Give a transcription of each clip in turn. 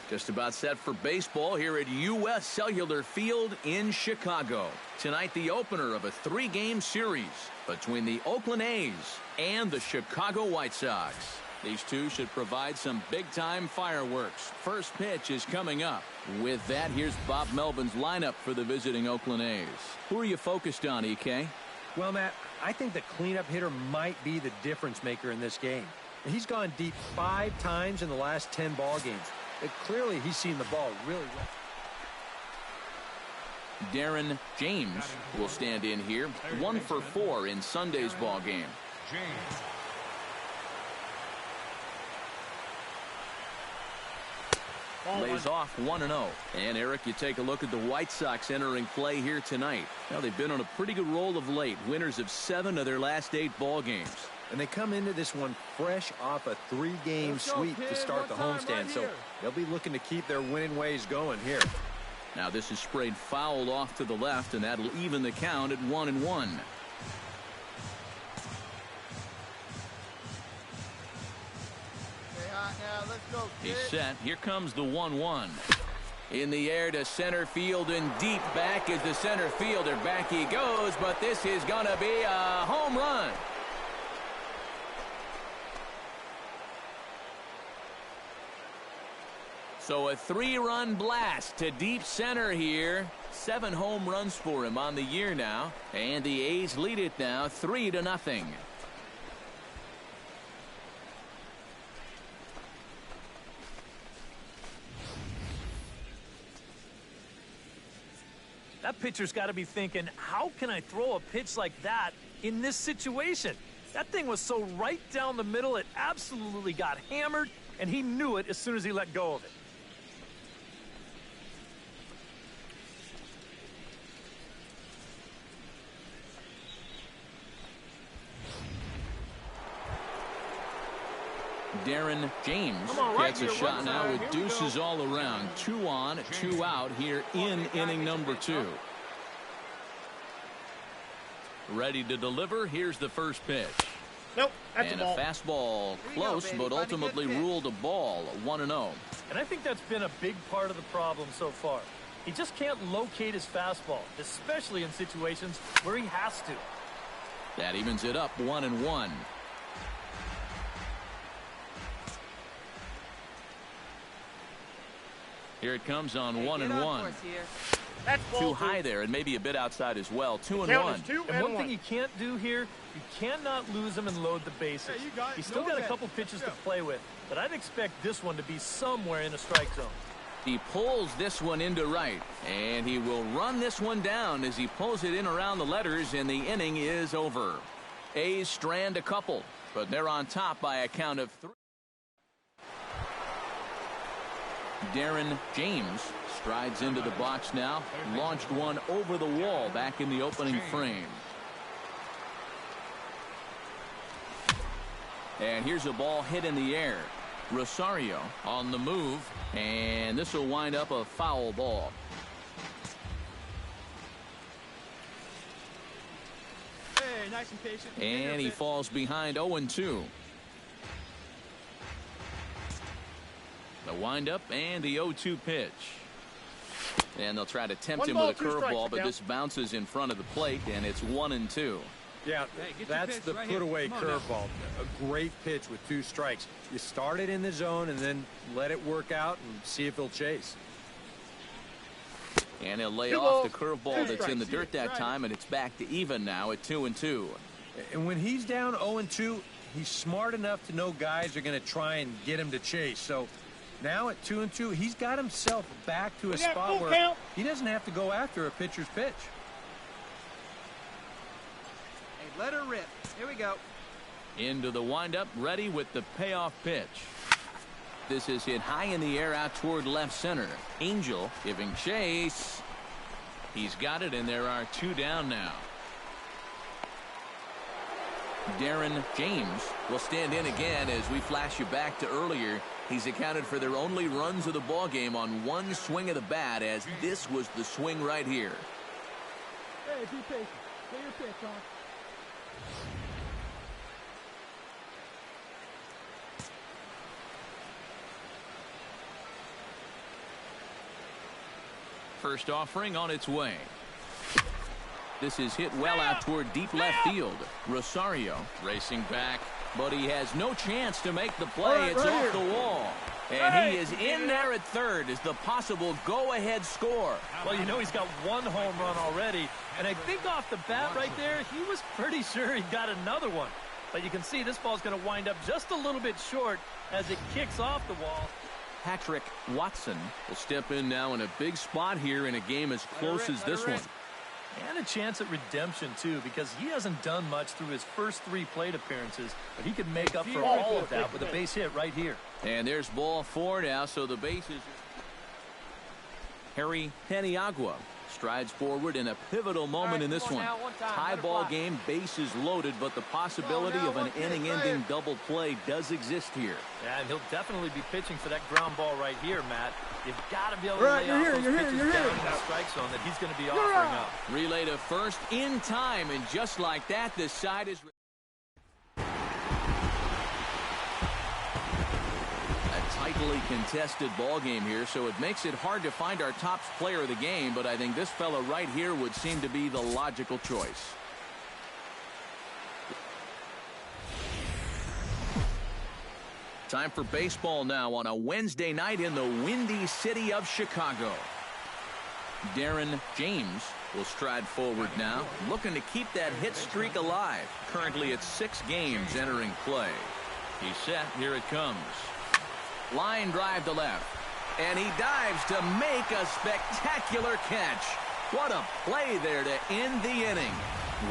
Just about set for baseball here at U.S. Cellular Field in Chicago. Tonight, the opener of a 3-game series between the Oakland A's and the Chicago White Sox. These two should provide some big-time fireworks. First pitch is coming up. With that, here's Bob Melvin's lineup for the visiting Oakland A's. Who are you focused on, EK? Well, Matt, I think the cleanup hitter might be the difference maker in this game. He's gone deep 5 times in the last 10 ball games. Clearly, he's seen the ball really well. Darren James will stand in here. 1 for 4 in Sunday's ball game. Lays off 1-0. And Eric, you take a look at the White Sox entering play here tonight. Now, they've been on a pretty good roll of late. Winners of 7 of their last 8 ball games. And they come into this one fresh off a 3-game sweep to start the homestand. So they'll be looking to keep their winning ways going here. Now this is sprayed foul off to the left, and that'll even the count at 1-1. He's set. Here comes the 1-1. In the air to center field and deep back is the center fielder. Back he goes, but this is going to be a home run. So a 3-run blast to deep center here. 7 home runs for him on the year now. And the A's lead it now 3-0. That pitcher's got to be thinking, how can I throw a pitch like that in this situation? That thing was so right down the middle, it absolutely got hammered, and he knew it as soon as he let go of it. Darren James gets a shot now with deuces all around. 2 on, 2 out here in inning number 2. Ready to deliver. Here's the first pitch. Nope, that's and a ball. Fastball close, but ultimately ruled a ball. 1-0. And I think that's been a big part of the problem so far. He just can't locate his fastball, especially in situations where he has to. That evens it up 1-1. Here it comes on 1-1. That's Too high there and maybe a bit outside as well. 2-1. And one thing you can't do here, you cannot lose him and load the bases. He's still got a couple pitches to play with, but I'd expect this one to be somewhere in the strike zone. He pulls this one into right, and he will run this one down as he pulls it in around the letters, and the inning is over. A's strand a couple, but they're on top by a count of 3. Darren James strides into the box now. Launched one over the wall back in the opening frame. And here's a ball hit in the air. Rosario on the move, and this will wind up a foul ball. Hey, nice and patient. And he falls behind 0-2. The windup and the 0-2 pitch. And they'll try to tempt him with a curveball, but this bounces in front of the plate, and it's 1-2. Yeah, that's the put-away curveball. A great pitch with 2 strikes. You start it in the zone and then let it work out and see if he'll chase. And he'll lay off the curveball that's in the dirt that time, and it's back to even now at 2-2. And when he's down 0-2, he's smart enough to know guys are going to try and get him to chase. So now at 2-2, he's got himself back to a spot where he doesn't have to go after a pitcher's pitch. Hey, let her rip. Here we go. Into the windup, ready with the payoff pitch. This is hit high in the air out toward left center. Angel giving chase. He's got it, and there are 2 down now. Darren James will stand in again as we flash you back to earlier. He's accounted for their only runs of the ball game on 1 swing of the bat, as this was the swing right here. Hey, be patient. Get your pitch on. First offering on its way. This is hit well out toward deep left field. Rosario racing back, but he has no chance to make the play. It's off the wall. And he is in there at third as the possible go-ahead score. Well, you know he's got one home run already, and I think off the bat right there, he was pretty sure he got another one. But you can see this ball's going to wind up just a little bit short as it kicks off the wall. Patrick Watson will step in now in a big spot here in a game as close as this one. And a chance at redemption, too, because he hasn't done much through his first 3 plate appearrances, but he could make up for all of that with a base hit right here. And there's ball 4 now, so the bases. Harry Paniagua strides forward in a pivotal moment in this one. Tie ball game, bases loaded, but the possibility of an inning-ending double play does exist here. Yeah, and he'll definitely be pitching for that ground ball right here, Matt. You've got to be able to lay off those pitches down in the strike zone that he's going to be offering up. Relay to first in time, and just like that, this side is... tightly contested ball game here, so it makes it hard to find our top player of the game, but I think this fella right here would seem to be the logical choice. Time for baseball now on a Wednesday night in the windy city of Chicago. Darren James will stride forward now, looking to keep that hit streak alive. Currently it's 6 games entering play. He's set. Here it comes. Line drive to left, and he dives to make a spectacular catch. What a play there to end the inning.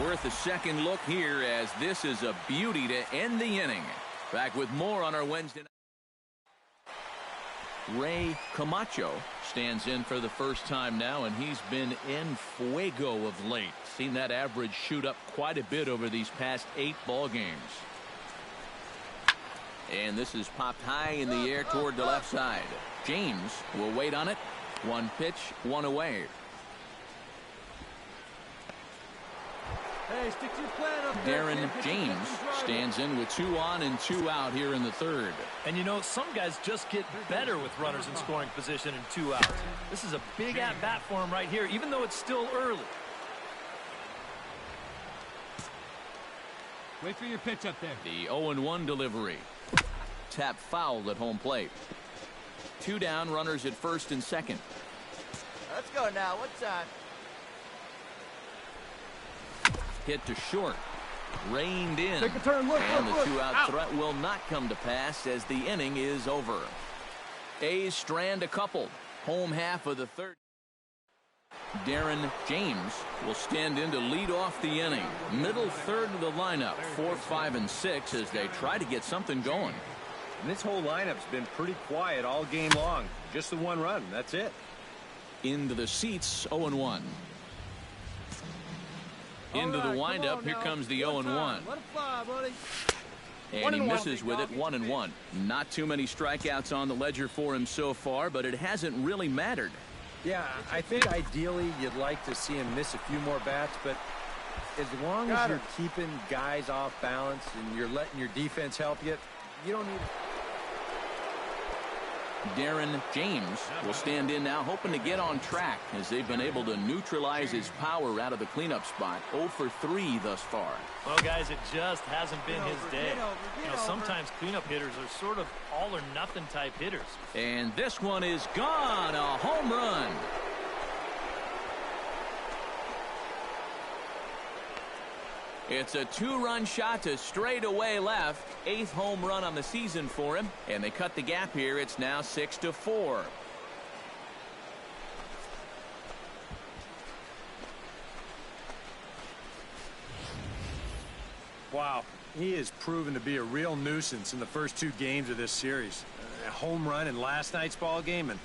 Worth a second look here, as this is a beauty to end the inning. Back with more on our Wednesday night. Ray Camacho stands in for the first time now, and he's been en fuego of late. Seen that average shoot up quite a bit over these past 8 ball games. And this is popped high in the air toward the left side. James will wait on it. 1 pitch, 1 away. Hey, stick to your plan up there. Darren James stands in with 2 on and 2 out here in the 3rd. And you know, some guys just get better with runners in scoring position and 2 outs. This is a big at-bat for him right here, even though it's still early. Wait for your pitch up there. The 0-1 delivery. Tap foul at home plate. 2 down, runners at first and second. Let's go now. What's on? Hit to short. Reined in. Take a turn. Look, and look, the look. 2-out threat will not come to pass as the inning is over. A's strand a couple. Home half of the 3rd. Darren James will stand in to lead off the inning. Middle 3rd of the lineup. 4, 5, and 6 as they try to get something going. And this whole lineup's been pretty quiet all game long. Just the 1 run. That's it. Into the seats, 0-1. Into the windup, here comes the 0-1. Let it fly, buddy. And he misses with it, 1-1. Not too many strikeouts on the ledger for him so far, but it hasn't really mattered. Yeah, I think ideally you'd like to see him miss a few more bats, but as long as you're keeping guys off balance and you're letting your defense help you, you don't need... Darren James will stand in now, hoping to get on track as they've been able to neutralize his power out of the cleanup spot. 0 for 3 thus far. Well, guys, it just hasn't been his day. You know, sometimes cleanup hitters are sort of all-or-nothing type hitters. And this one is gone. A home run. It's a 2-run shot to straightaway left. 8th home run on the season for him. And they cut the gap here. It's now 6-4. Wow, he has proven to be a real nuisance in the first 2 games of this series. A home run in last night's ball game, and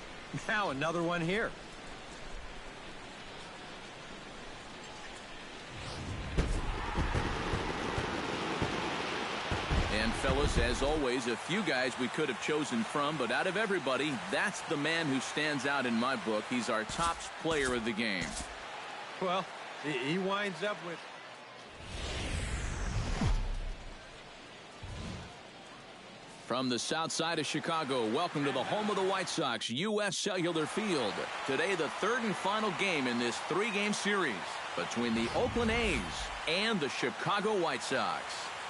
now another one here. And fellas, as always, a few guys we could have chosen from, but out of everybody, that's the man who stands out in my book. He's our top player of the game. Well, he winds up with... From the south side of Chicago, welcome to the home of the White Sox, U.S. Cellular Field. Today, the third and final game in this three-game series between the Oakland A's and the Chicago White Sox.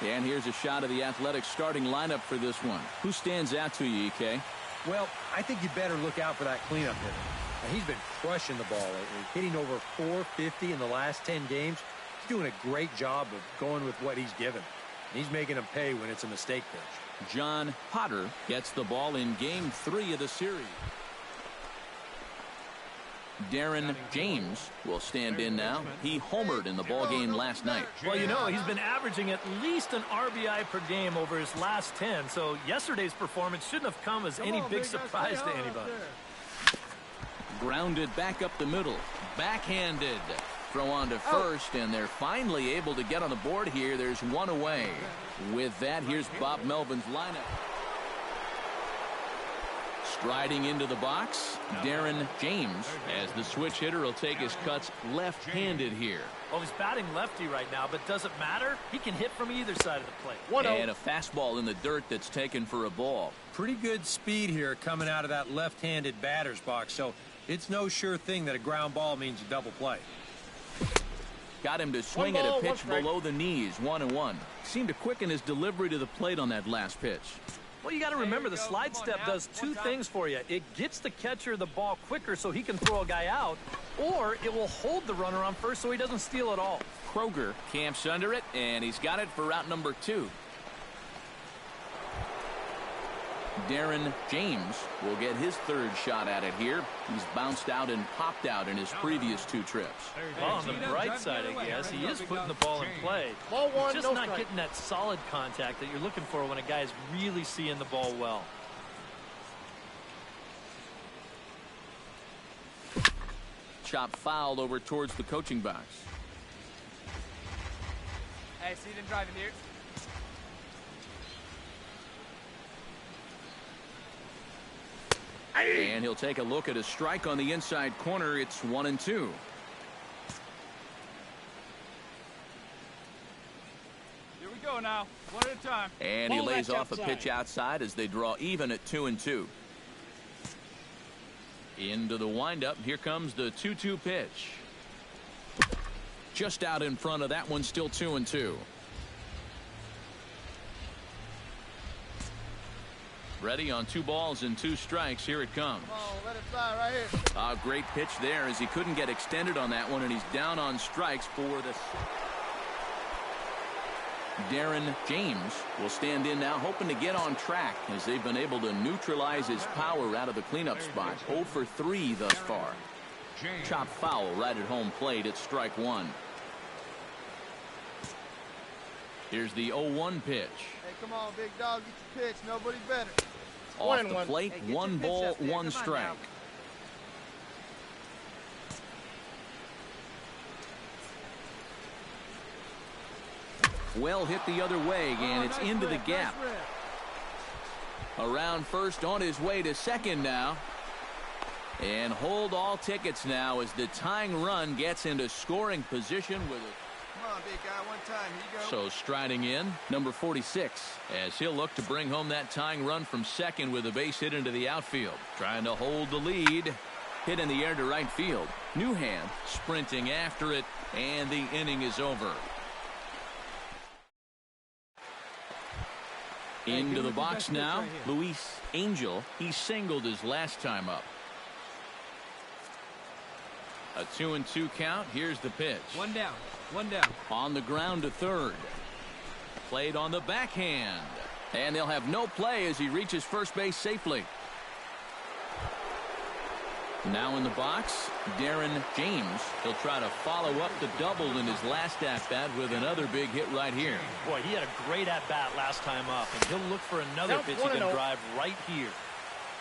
And here's a shot of the Athletics starting lineup for this one. Who stands out to you, EK? Well, I think you better look out for that cleanup hitter. Now, he's been crushing the ball lately, hitting over 450 in the last 10 games. He's doing a great job of going with what he's given. And he's making them pay when it's a mistake pitch. John Potter gets the ball in Game 3 of the series. Darren James will stand in now. He homered in the ball game last night. Well, you know, he's been averaging at least an RBI per game over his last 10, so yesterday's performance shouldn't have come as any big surprise to anybody. Grounded back up the middle. Backhanded. Throw on to first, and they're finally able to get on the board here. There's one away. With that, here's Bob Melvin's lineup. Striding into the box, Darren James, as the switch hitter will take his cuts left-handed here. Well, he's batting lefty right now, but doesn't matter. He can hit from either side of the plate. And a fastball in the dirt that's taken for a ball. Pretty good speed here coming out of that left-handed batter's box, so it's no sure thing that a ground ball means a double play. Got him to swing at a pitch below the knees, 1-1. Seemed to quicken his delivery to the plate on that last pitch. Well, you got to remember the slide step does two things for you. It gets the catcher the ball quicker so he can throw a guy out, or it will hold the runner on first so he doesn't steal it all. Kroger camps under it, and he's got it for route number 2. Darren James will get his third shot at it here. He's bounced out and popped out in his previous 2 trips. Well, on the bright side, I guess, he is putting the ball in play. He's just not getting that solid contact that you're looking for when a guy's really seeing the ball well. Chop fouled over towards the coaching box. Hey, see them driving here? And he'll take a look at a strike on the inside corner. It's 1-2. Here we go now. One at a time. And he lays off a pitch outside as they draw even at 2-2. Into the windup. Here comes the 2-2 pitch. Just out in front of that one. Still 2-2. Ready on 2 balls and 2 strikes. Here it comes. Come on, let it fly right here. A great pitch there as he couldn't get extended on that one, and he's down on strikes for the. Darren James will stand in now, hoping to get on track as they've been able to neutralize his power out of the cleanup spot. 0 for 3 thus far. Chop foul right at home plate. It's strike 1. Here's the 0-1 pitch. Hey, come on, big dog, get your pitch. Nobody better. Off the plate, Hey, 1 ball, 1 strike. Well hit the other way, and it's into the gap. Around first, on his way to second now. And hold all tickets now as the tying run gets into scoring position with it. Come on, big guy, one time. Here you go. So striding in, number 46, as he'll look to bring home that tying run from second with a base hit into the outfield. Trying to hold the lead. Hit in the air to right field. Newhand sprinting after it, and the inning is over. Into the box now, Luis Angel. He singled his last time up. A 2-2 count. Here's the pitch. One down. On the ground to third. Played on the backhand. And they'll have no play as he reaches first base safely. Now in the box, Darren James. He'll try to follow up the double in his last at-bat with another big hit right here. Boy, he had a great at-bat last time up, and he'll look for another pitch he can drive right here.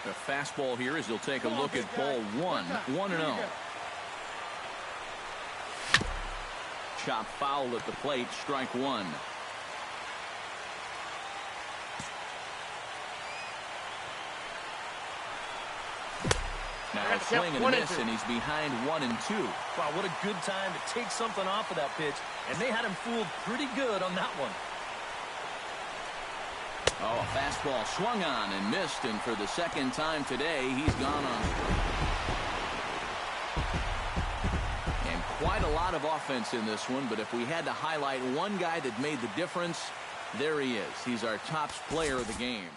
The fastball here as he'll take a look at ball 1. 1-0. Chop foul at the plate, strike 1. Now a swing and a miss, and he's behind 1-2. Wow, what a good time to take something off of that pitch, and they had him fooled pretty good on that one. Oh, a fastball swung on and missed, and for the second time today, he's gone on. And quite a lot of offense in this one, but if we had to highlight one guy that made the difference, there he is. He's our top player of the game.